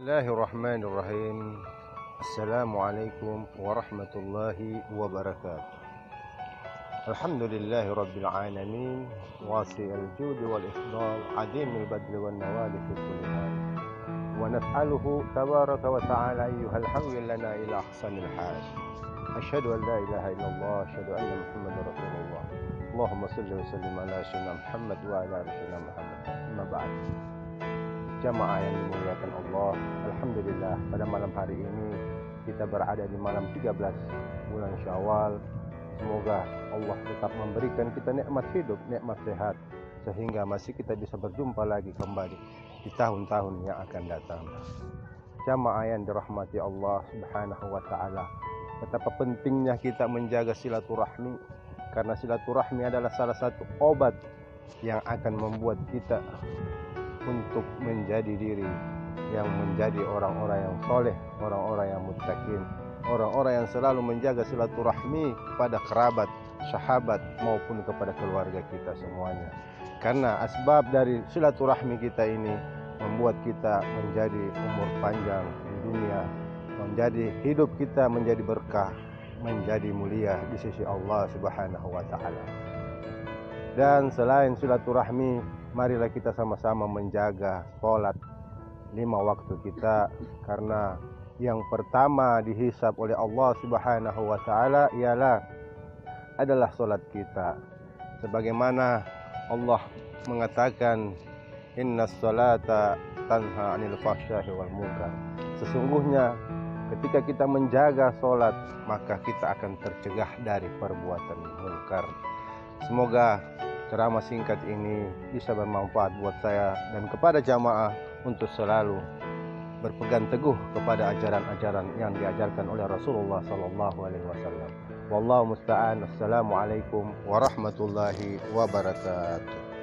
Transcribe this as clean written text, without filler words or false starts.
Bismillahirrahmanirrahim. Assalamualaikum warahmatullahi wabarakatuh. Alhamdulillahi rabbil alamin, wasi'il judi wal ifdal, adimil badli wan nawali fi kulli hal. Wa nas'aluhu tabaraka wa ta'ala ayyuhal hawil lana ila ahsanil hal. Asyhadu an la ilaha illallah, asyhadu anna Muhammadar Rasulullah. Allahumma shalli wa sallim ala sayyidina Muhammad wa ala ali sayyidina Muhammad. Amma ba'd. Jamaah yang dimuliakan Allah, alhamdulillah pada malam hari ini kita berada di malam 13 bulan Syawal. Semoga Allah tetap memberikan kita nikmat hidup, nikmat sehat, sehingga masih kita bisa berjumpa lagi kembali di tahun-tahun yang akan datang. Jamaah yang dirahmati Allah Subhanahu wa taala, betapa pentingnya kita menjaga silaturahmi, karena silaturahmi adalah salah satu obat yang akan membuat kita untuk menjadi diri yang menjadi orang-orang yang soleh, orang-orang yang muttaqin, orang-orang yang selalu menjaga silaturahmi kepada kerabat, sahabat maupun kepada keluarga kita semuanya. Karena asbab dari silaturahmi kita ini membuat kita menjadi umur panjang di dunia, menjadi hidup kita menjadi berkah, menjadi mulia di sisi Allah Subhanahu wa taala. Dan selain silaturahmi, marilah kita sama-sama menjaga sholat 5 waktu kita, karena yang pertama dihisab oleh Allah Subhanahu wa taala adalah sholat kita. Sebagaimana Allah mengatakan, innas sholata tanha 'anil fahsya'i wal munkar. Sesungguhnya ketika kita menjaga sholat, maka kita akan tercegah dari perbuatan munkar. Semoga ceramah singkat ini bisa bermanfaat buat saya dan kepada jamaah untuk selalu berpegang teguh kepada ajaran-ajaran yang diajarkan oleh Rasulullah sallallahu alaihi wasallam. Wallahu musta'an. Assalamualaikum warahmatullahi wabarakatuh.